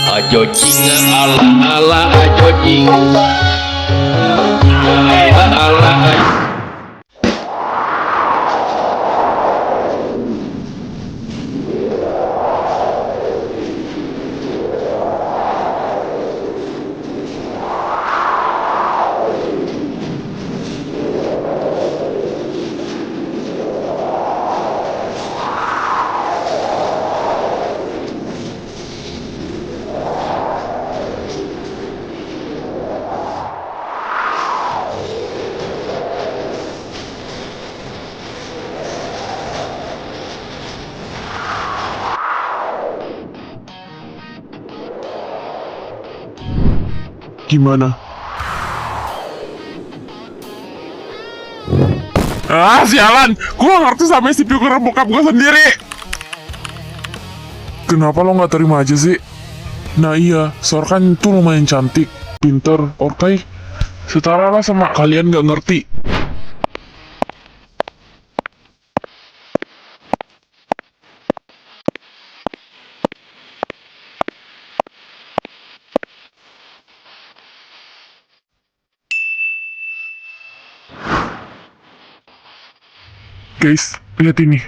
Ajo cing ala ala ajo cing ala ala. Gimana? Sialan! Gua ngerti sama isi pikiran bokap gua sendiri! Kenapa lo nggak terima aja sih? Nah iya, Sor kan tuh lumayan cantik, pinter, oke. Setara lah sama kalian nggak ngerti. Guys, lihat ini.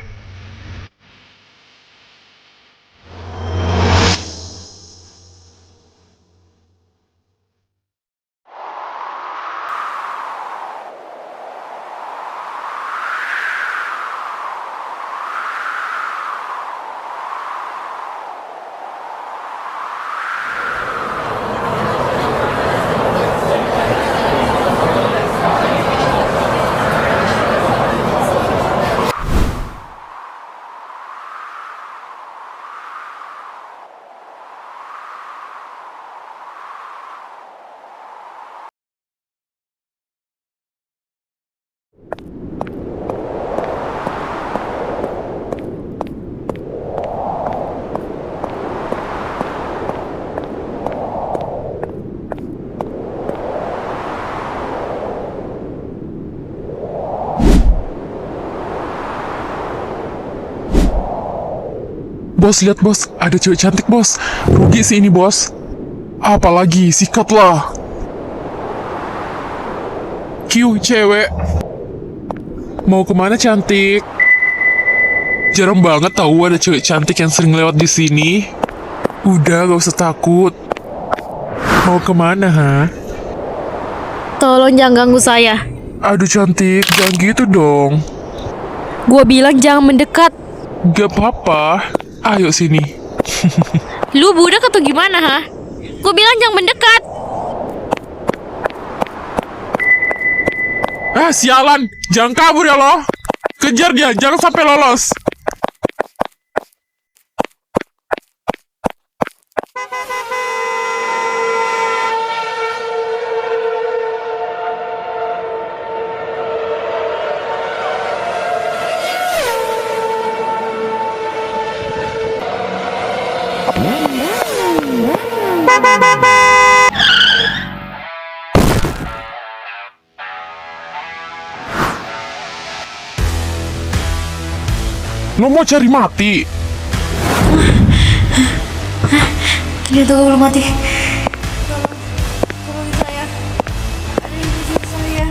Bos, lihat bos, ada cewek cantik bos. Rugi sih ini bos. Apalagi, sikatlah. Q, cewek. Mau kemana cantik? Jarang banget tahu ada cewek cantik yang sering lewat di sini. Udah, gak usah takut. Mau kemana, ha? Tolong jangan ganggu saya. Aduh cantik, jangan gitu dong. Gua bilang jangan mendekat. Gak apa-apa. Ayo sini. Lu budak atau gimana, ha? Gua bilang jangan mendekat. Sialan, jangan kabur ya lo. Kejar dia, jangan sampai lolos. Lo mau cari mati? Ternyata gue belum mati. Tolong saya. Ada yang bujuk saya.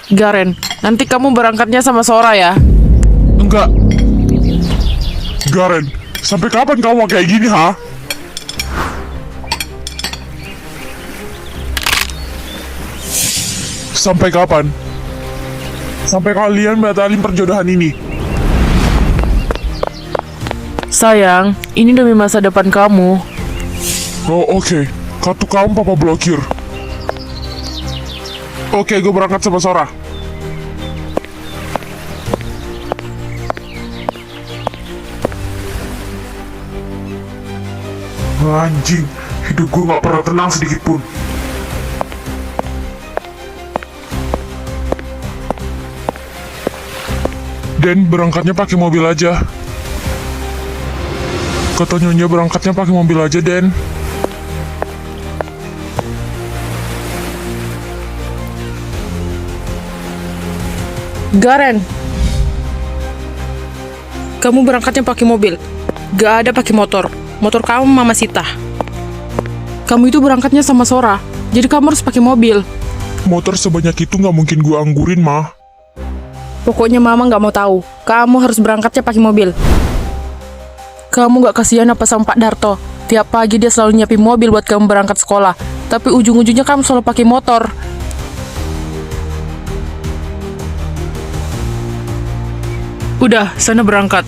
Garen, nanti kamu berangkatnya sama Sora ya? Enggak. Garen, sampai kapan kamu kayak gini, ha? Sampai kapan? Sampai kalian batalin perjodohan ini. Sayang, ini demi masa depan kamu. Oh, oke. Kartu kamu papa blokir. Oke, gue berangkat sama Sora. Anjing, hidup gue gak pernah tenang sedikit pun. Dan berangkatnya pakai mobil aja. Kata Nyonya berangkatnya pakai mobil aja, Den. Garen, kamu berangkatnya pakai mobil. Gak ada pakai motor. Motor kamu Mama Sita. Kamu itu berangkatnya sama Sora. Jadi kamu harus pakai mobil. Motor sebanyak itu gak mungkin gue anggurin, Ma. Pokoknya Mama gak mau tahu. Kamu harus berangkatnya pakai mobil. Kamu gak kasihan apa sama Pak Darto? Tiap pagi dia selalu nyiapin mobil buat kamu berangkat sekolah. Tapi ujung-ujungnya kamu selalu pakai motor. Udah, sana berangkat.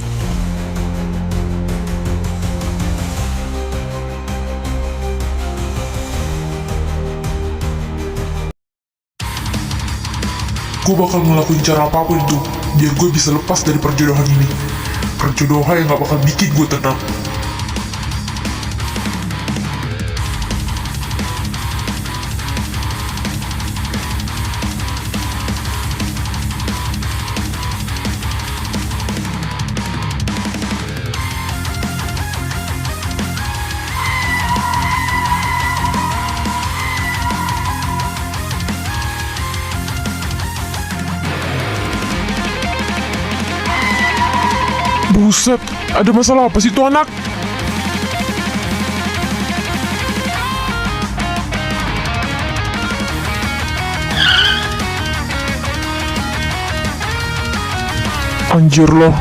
Gue bakal ngelakuin cara apapun itu biar gue bisa lepas dari perjodohan ini. Perjodohan yang gak bakal bikin gue tenang. Buset, ada masalah apa sih tuh anak? Anjir loh.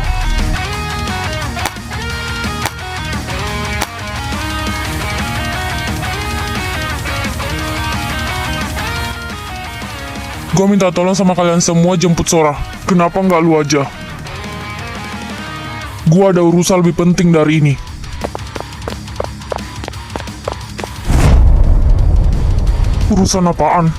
Gue minta tolong sama kalian semua jemput Sora. Kenapa nggak lu aja? Gua ada urusan lebih penting dari ini. Urusan apaan?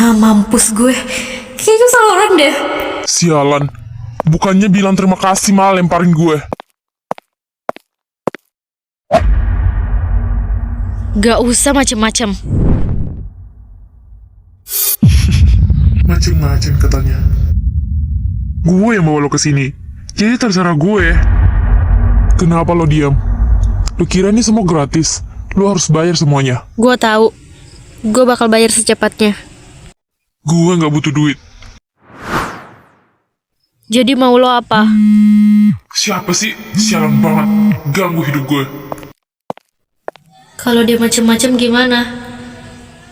Ah, mampus gue. Kayaknya gue salah orang deh. Sialan. Bukannya bilang terima kasih malah lemparin gue. Gak usah macem-macem. Macem-macem katanya. Gue yang bawa lo kesini. Jadi terserah gue. Kenapa lo diam? Lo kira ini semua gratis? Lo harus bayar semuanya. Gue tahu. Gue bakal bayar secepatnya. Gue nggak butuh duit. Jadi mau lo apa? Siapa sih? Sialan banget. Ganggu hidup gue. Kalau dia macem-macem gimana?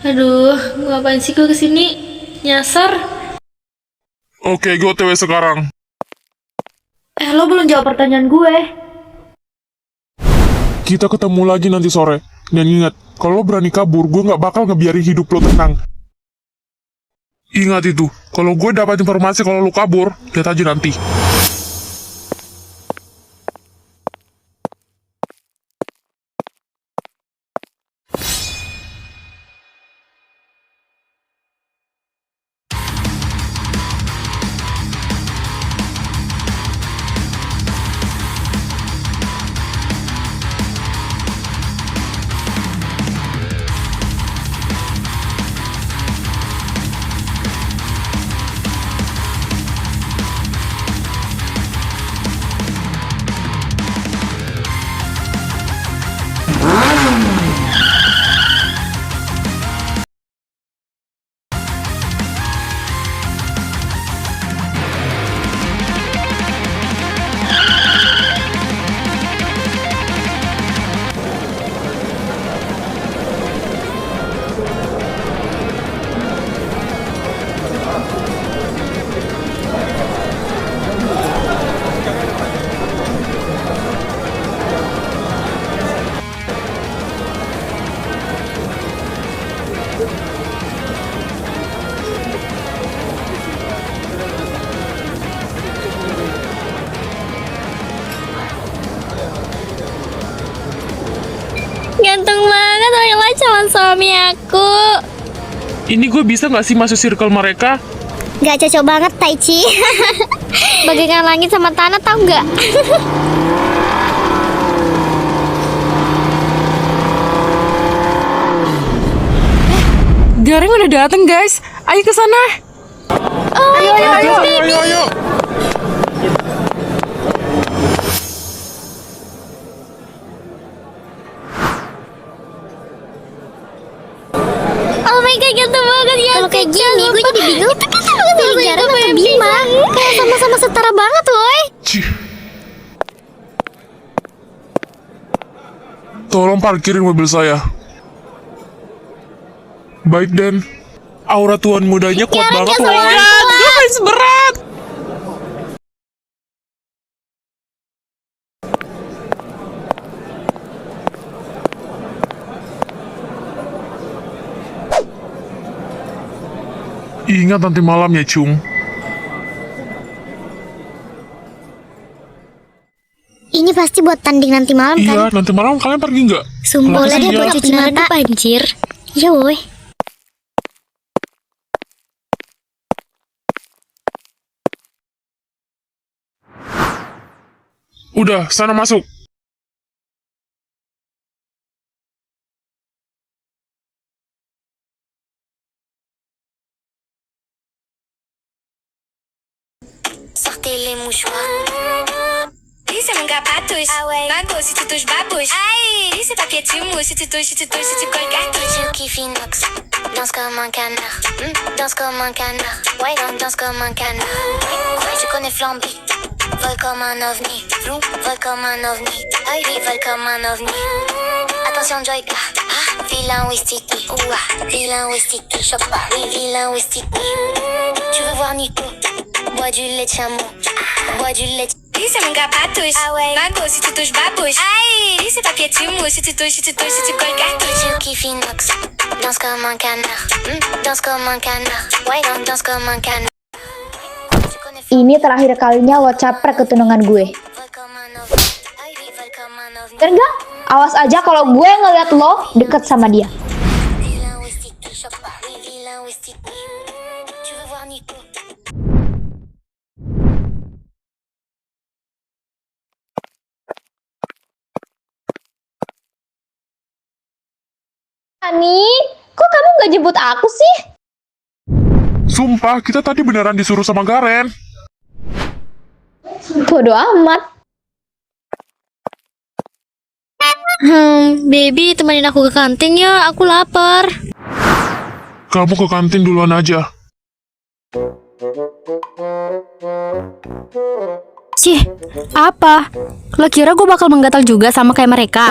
Aduh, ngapain sih gue kesini? Nyasar? Oke, gue OTW sekarang. Lo belum jawab pertanyaan gue. Kita ketemu lagi nanti sore. Dan ingat, kalau lo berani kabur, gue nggak bakal ngebiarin hidup lo tenang. Ingat itu, kalau gue dapat informasi kalau lo kabur, lihat aja nanti. calon suami aku. Ini gue bisa nggak sih masuk circle mereka? Gak cocok banget, Taichi. Bagaikan langit sama tanah, tau nggak? Gareng udah dateng guys. Ayo ke sana. Ayo. Oh my god, ganteng banget ya. Kalau kayak gini, gue jadi bingung. Pilih Gareng atau Bima? Kayak sama-sama setara banget, woi. Cih. Tolong parkirin mobil saya. Baik, Dan. Aura tuan mudanya kuat banget loh. Gue fans berat. Ingat nanti malam ya, Cung. Ini pasti buat tanding nanti malam Iya, kan? nanti malam kalian pergi nggak? Sumpah Kenapa lah sih, dia Ya? buat cuci mata. Anjir. Ya woi. Udah, sana masuk. Sortez les mouchoirs. Isso é um gapatos. Bagunça, tu touches babos. Aïe, isso é papier de mousse. Tu touches, tu colles cartouche. Tu kiffes inox. Danse comme un canard. Danse comme un canard. Ouais, danse comme un canard. Tu connais flambé. Vole comme un ovni. Vole comme un ovni. Aïe, vole comme un ovni. Attention, Joyka. Vilain ou sticky. Vilain ou sticky. Choque pas. Oui, vilain ou sticky. Tu veux voir Nico? Bois du lait de chameau. Bois du lait de... Isso é um gapatos. Bagunça, tu touches babos. Aïe, isso é papier de mousse. Tu touches, tu colles cartouche. Tu kiffes inox. Danse comme un canard. Danse comme un canard. Ouais, danse comme un canard. Ini terakhir kalinya lo caprek ke tunangan gue. Vole comme un ovni. Aïe, vole comme un ovni. Dan enggak, awas aja kalau gue ngeliat lo deket sama dia. Vilain ou sticky. Choque pas. Oui, vilain ou sticky. Tu veux voir Nico? Ani, kok kamu gak jemput aku sih? Sumpah, kita tadi beneran disuruh sama Garen. Bodoh amat. Baby, temenin aku ke kantin ya. Aku lapar. Kamu ke kantin duluan aja. Cih, apa? Lo kira gue bakal menggatal juga sama kayak mereka?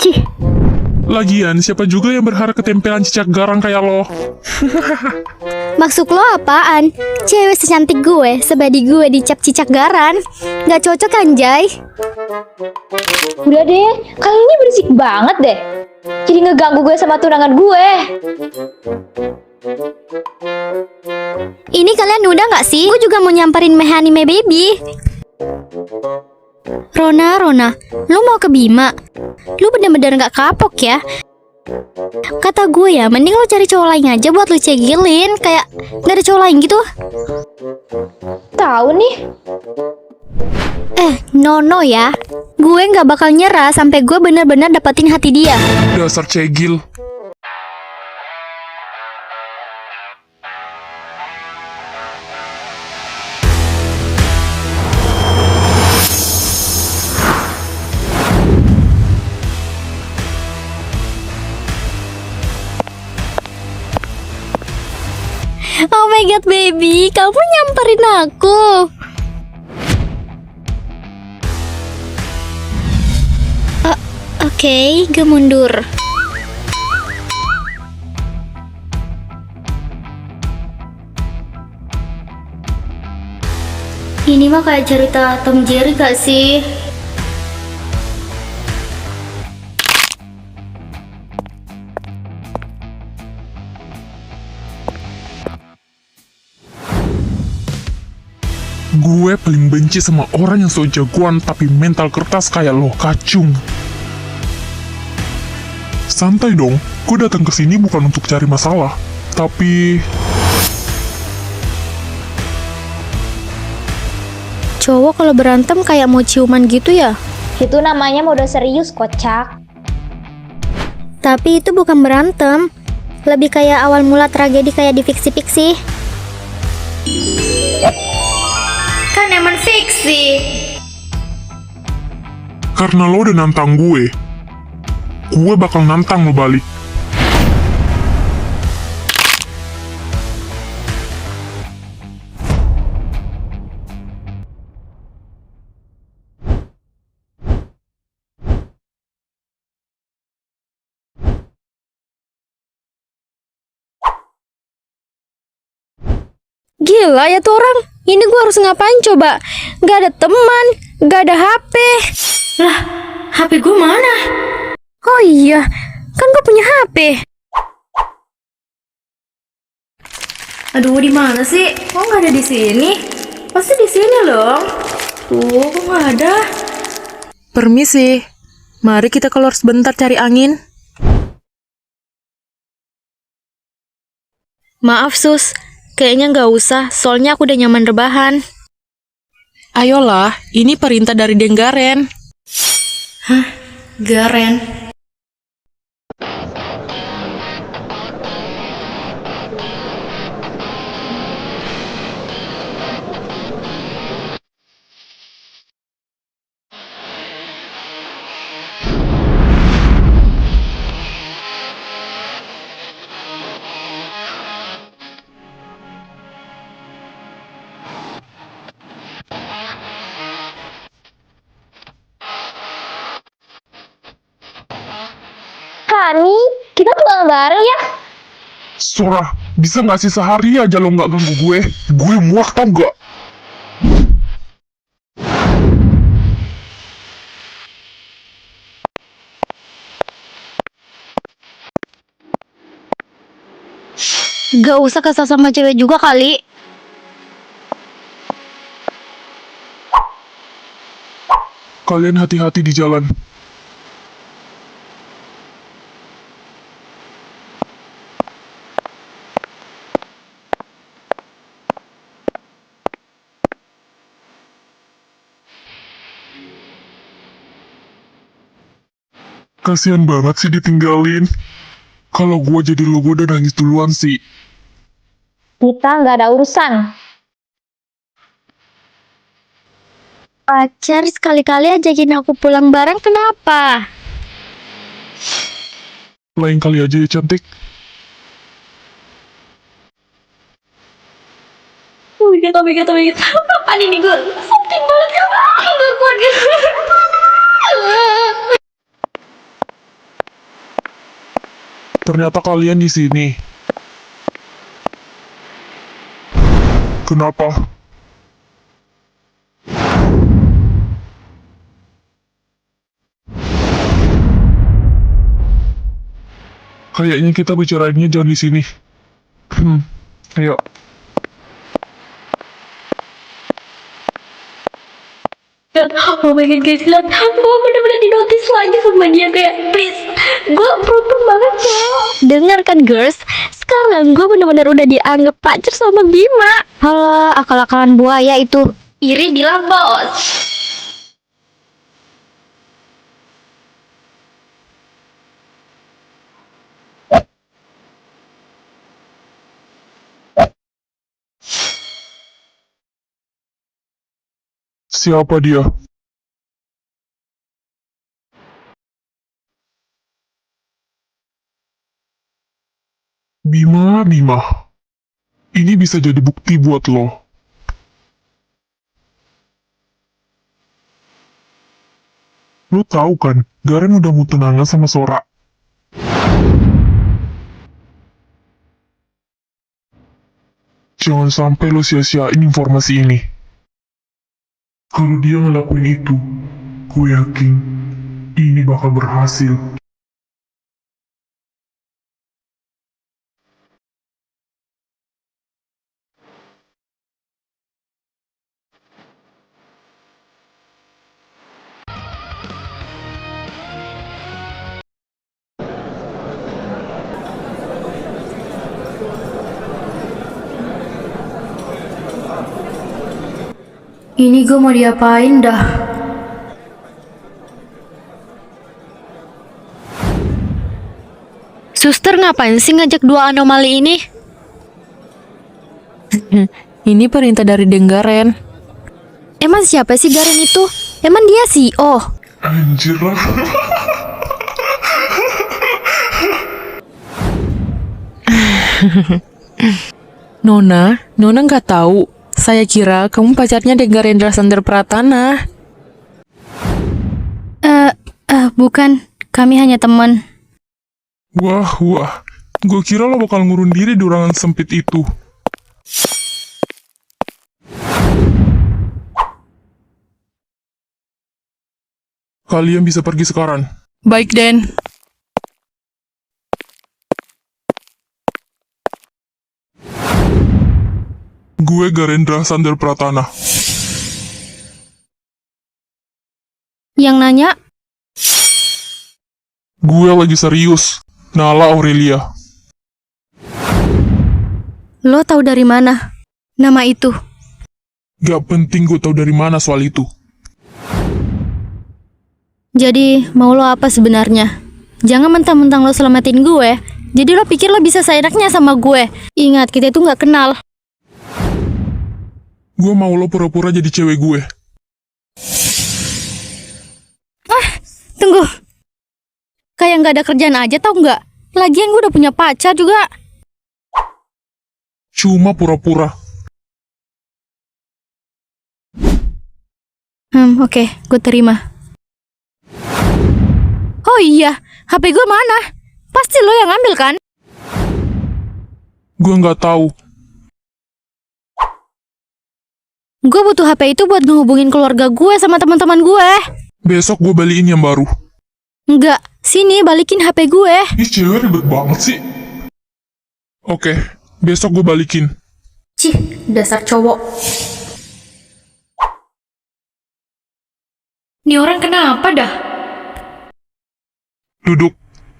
Cih, Lagian, siapa juga yang berharap ketempelan cicak garang kayak lo? Maksud lo apaan? Cewek secantik gue, sebadi gue dicap cicak garan. Gak cocok kan, Jay? Udah deh, kali ini berisik banget deh. Jadi ngeganggu gue sama tunangan gue. Ini kalian udah gak sih? Gue juga mau nyamperin Mehanime Baby. Rona, lu mau ke Bima? Lu bener-bener gak kapok ya? Kata gue ya, mending lu cari cowok lain aja buat lu cegilin. Kayak gak ada cowok lain gitu. Tahu nih. No ya. Gue gak bakal nyerah sampai gue bener-bener dapetin hati dia. Dasar cegil. oh my god baby, kamu nyamperin aku. Oke, gue mundur. Ini mah kayak cerita Tom Jerry gak sih? Gue paling benci sama orang yang so jagoan tapi mental kertas kayak lo, kacung. Santai dong, gue datang ke sini bukan untuk cari masalah, tapi Cowok kalau berantem kayak mau ciuman gitu ya? Itu namanya mode serius, kocak. Tapi itu bukan berantem. Lebih kayak awal mula tragedi kayak di fiksi-fiksi. Kan emang fiksi. karena lo udah nantang gue bakal nantang lo balik. Gila ya tuh orang. Ini gue harus ngapain coba? Gak ada teman, gak ada HP. Lah, HP gue mana? Oh iya, kan gue punya HP. Aduh, di mana sih? Kok nggak ada di sini? Pasti di sini loh. Tuh, kok nggak ada? Permisi, mari kita keluar sebentar cari angin. Maaf sus, kayaknya nggak usah, soalnya aku udah nyaman rebahan. Ayolah, ini perintah dari Denggaren. Garen. Hani, kita pulang bareng ya? Sora, bisa gak sih sehari aja lo gak ganggu gue? Gue muak tau gak? Gak usah kesal sama cewek juga kali. Kalian hati-hati di jalan. Kasian banget sih ditinggalin. Kalau gue jadi lo, gue udah nangis duluan sih. Kita nggak ada urusan. Pacar sekali-kali ajakin aku pulang bareng, kenapa? Lain kali aja ya, cantik. Oh my god, oh my god, oh my god. Apaan ini gue? Sakit banget ya. Gak kuat gitu. Ternyata kalian di sini. Kenapa? Kayaknya kita bicarainnya jangan di sini. Ayo. Oh my god guys, lihat gue bener-bener di notice lagi sama dia kayak please, gue beruntung banget ya. Dengar kan girls, sekarang gue bener-bener udah dianggap pacar sama Bima. Halah, akal-akalan buaya itu. Iri bilang bos. Siapa dia? Bima. Ini bisa jadi bukti buat lo. Lo tahu kan, Garen udah mau tunangan sama Sora. Jangan sampai lo sia-siain informasi ini. Kalau dia ngelakuin itu, gue yakin ini bakal berhasil. Ini gue mau diapain dah? Suster ngapain sih ngajak dua anomali ini? Ini perintah dari Denggaren. Emang siapa sih Garen itu? Emang dia CEO? Anjir lah. Nona nggak tahu. Saya kira kamu pacarnya Denggarendra Sandra Pratana. Bukan. Kami hanya teman. Wah. Gue kira lo bakal ngurun diri di ruangan sempit itu. Kalian bisa pergi sekarang. Baik, Den. Gue Garendra Sandra Pratana. Yang nanya? Gue lagi serius. Nala Aurelia. Lo tahu dari mana nama itu? Gak penting gue tahu dari mana soal itu. Jadi, mau lo apa sebenarnya? Jangan mentang-mentang lo selamatin gue. Jadi lo pikir lo bisa seenaknya sama gue. Ingat, kita itu nggak kenal. Gue mau lo pura-pura jadi cewek gue. Tunggu. Kayak nggak ada kerjaan aja tau nggak? Lagian gue udah punya pacar juga. Cuma pura-pura. Oke, gue terima. Oh iya, HP gue mana? Pasti lo yang ambil kan? Gue nggak tahu. Gue butuh HP itu buat ngehubungin keluarga gue sama teman-teman gue. Besok gue balikin yang baru. Enggak, sini balikin HP gue. Ih, cewek ribet banget sih. Oke, besok gue balikin. Cih, dasar cowok. Nih orang kenapa dah? Duduk.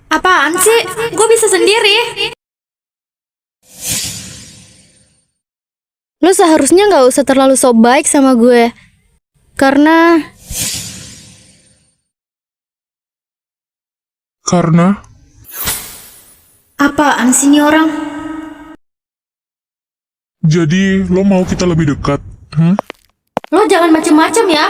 Apaan sih? Gue bisa sendiri. Lo seharusnya nggak usah terlalu sok baik sama gue. Karena Apaan sih nih orang? Jadi lo mau kita lebih dekat? Lo jangan macem-macem ya.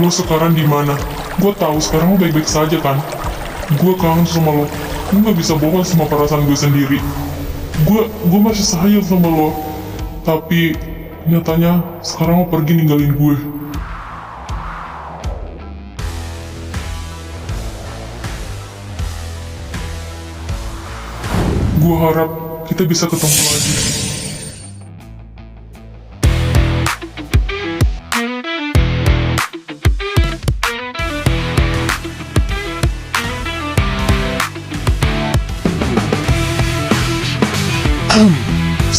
Lo sekarang di mana? Gue tahu sekarang lo baik-baik saja kan? Gue kangen sama lo. Gue nggak bisa bohong sama perasaan gue sendiri. Gue masih sayang sama lo. Tapi nyatanya sekarang lo pergi ninggalin gue. Gue harap kita bisa ketemu lagi.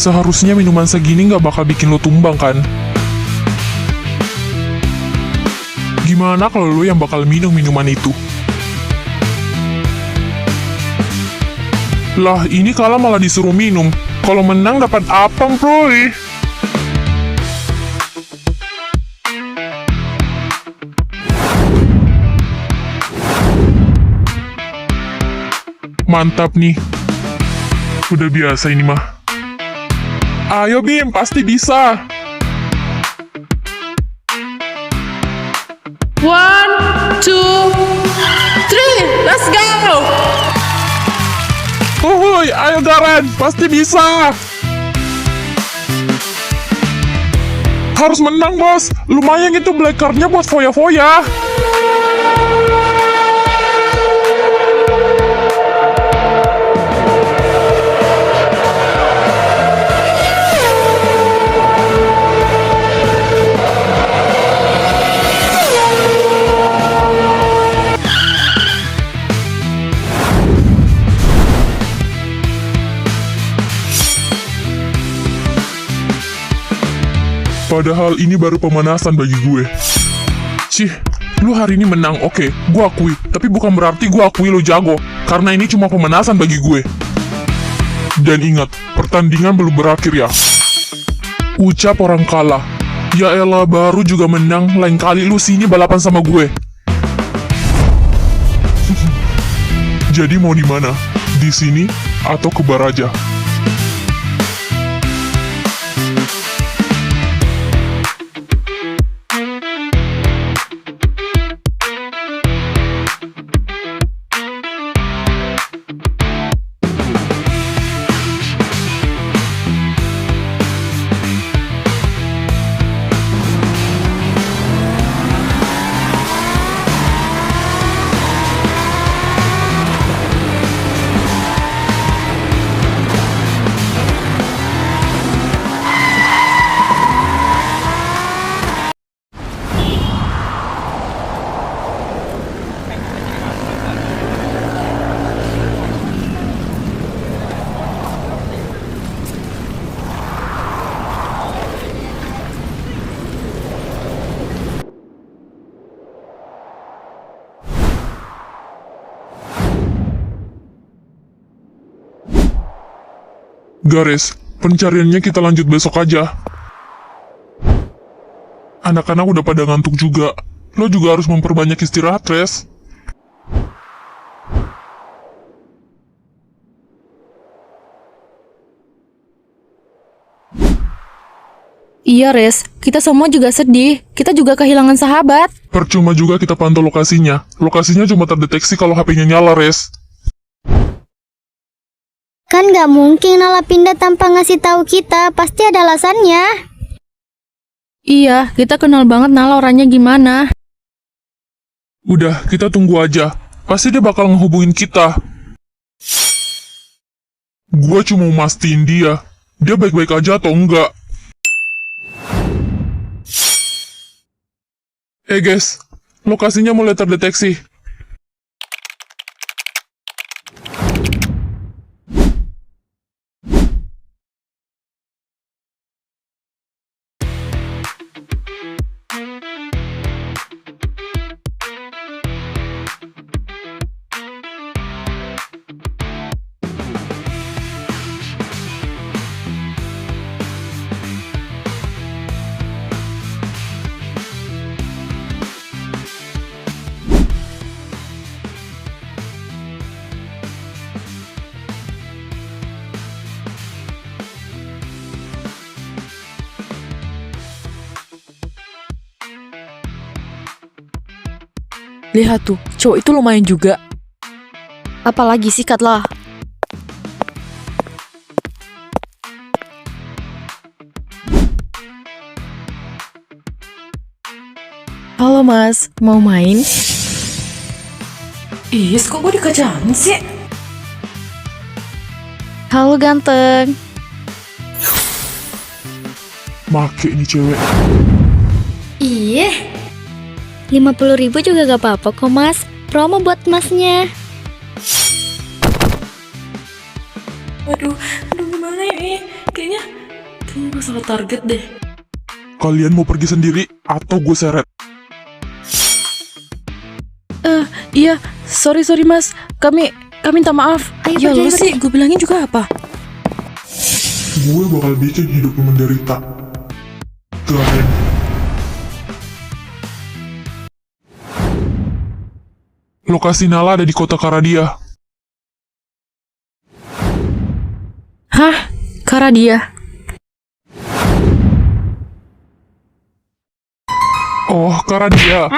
Seharusnya minuman segini nggak bakal bikin lo tumbang kan? Gimana kalau lo yang bakal minum minuman itu? Lah, ini kalah malah disuruh minum. Kalau menang dapat apa, bro? Mantap nih. Udah biasa ini mah. Ayo Bim, pasti bisa. 1, 2, 3, let's go! Uhuy, ayo Garen, pasti bisa. Harus menang bos. Lumayan itu black card-nya buat foya-foya. Padahal ini baru pemanasan bagi gue. Cih, lu hari ini menang, oke, gue akui. Tapi bukan berarti gue akui lu jago, karena ini cuma pemanasan bagi gue. Dan ingat, pertandingan belum berakhir ya. Ucap orang kalah. Ya elah, baru juga menang, lain kali lu sini balapan sama gue. Jadi mau di mana? Di sini atau ke bar aja? Garis, pencariannya kita lanjut besok aja. Anak-anak udah pada ngantuk juga. Lo juga harus memperbanyak istirahat, Res. Iya, Res. Kita semua juga sedih. Kita juga kehilangan sahabat. Percuma juga kita pantau lokasinya. Lokasinya cuma terdeteksi kalau HP-nya nyala, Res. Kan nggak mungkin Nala pindah tanpa ngasih tahu kita, pasti ada alasannya. Iya, kita kenal banget Nala orangnya gimana. Udah, kita tunggu aja. Pasti dia bakal ngehubungin kita. Gua cuma mau mastiin dia baik-baik aja atau enggak. Guys, lokasinya mulai terdeteksi. Lihat tuh, cowok itu lumayan juga. Apalagi sikat lah. Halo mas, mau main? Is, kok gue dikacangin sih? Halo ganteng. Make ini cewek. Iya. 50.000 juga gak apa-apa kok mas. Promo buat masnya. Aduh gimana ini? Kayaknya gue salah target deh. Kalian mau pergi sendiri atau gue seret? Iya, sorry mas. Kami minta maaf. Ayo, Ya pergi, lu pergi. sih, gue bilangin juga apa? Gue bakal bikin hidupmu menderita. Kalian. Lokasi Nala ada di kota Karadia. Hah? Karadia? Oh, Karadia.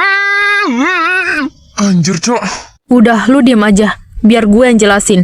Anjir, Cok. Udah, lu diem aja. Biar gue yang jelasin.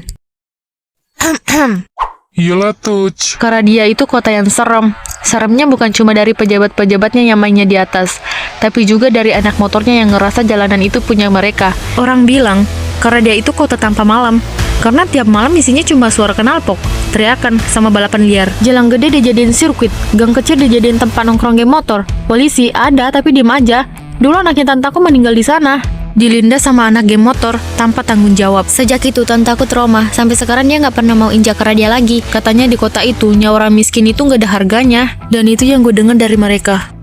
Iyalah, Tuh. Karadia itu kota yang serem. Seremnya bukan cuma dari pejabat-pejabatnya yang mainnya di atas, tapi juga dari anak motornya yang ngerasa jalanan itu punya mereka. Orang bilang, Karadia itu kota tanpa malam. Karena tiap malam isinya cuma suara knalpot, teriakan, sama balapan liar. Jalan gede dijadiin sirkuit, gang kecil dijadiin tempat nongkrong game motor. Polisi ada tapi diem aja. Dulu anaknya tantaku meninggal di sana. dilindas sama anak geng motor tanpa tanggung jawab. Sejak itu tante aku trauma. Sampai sekarang dia nggak pernah mau injak ke dia lagi. Katanya di kota itu nyawa orang miskin itu nggak ada harganya. Dan itu yang gue dengar dari mereka.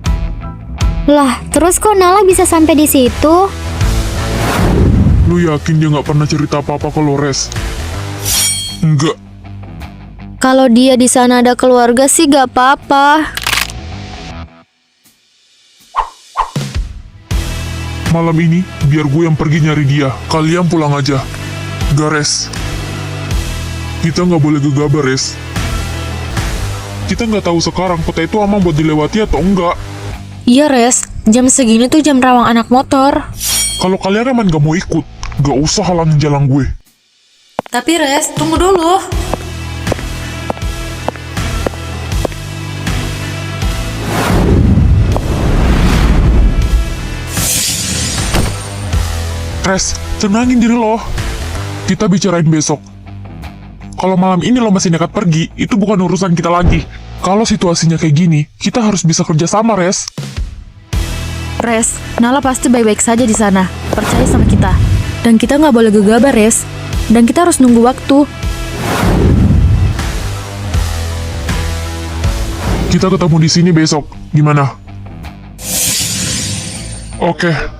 Lah, terus kok Nala bisa sampai di situ? Lu yakin dia nggak pernah cerita apa-apa ke lo, Res? Enggak. Kalau dia di sana ada keluarga sih gak apa-apa. Malam ini, biar gue yang pergi nyari dia. Kalian pulang aja. Gak, Res. Kita nggak boleh gegabah, Res. Kita nggak tahu sekarang kota itu aman buat dilewati atau enggak. Iya, Res. Jam segini tuh jam rawang anak motor. Kalau kalian emang gak mau ikut, gak usah halangin jalan gue. Tapi Res, tunggu dulu. Res, tenangin diri lo. Kita bicarain besok. Kalau malam ini lo masih nekat pergi, itu bukan urusan kita lagi. Kalau situasinya kayak gini, kita harus bisa kerja sama, Res. Res, Nala pasti baik-baik saja di sana. Percaya sama kita. Dan kita nggak boleh gegabah, Res. Dan kita harus nunggu waktu. Kita ketemu di sini besok. Gimana? Oke.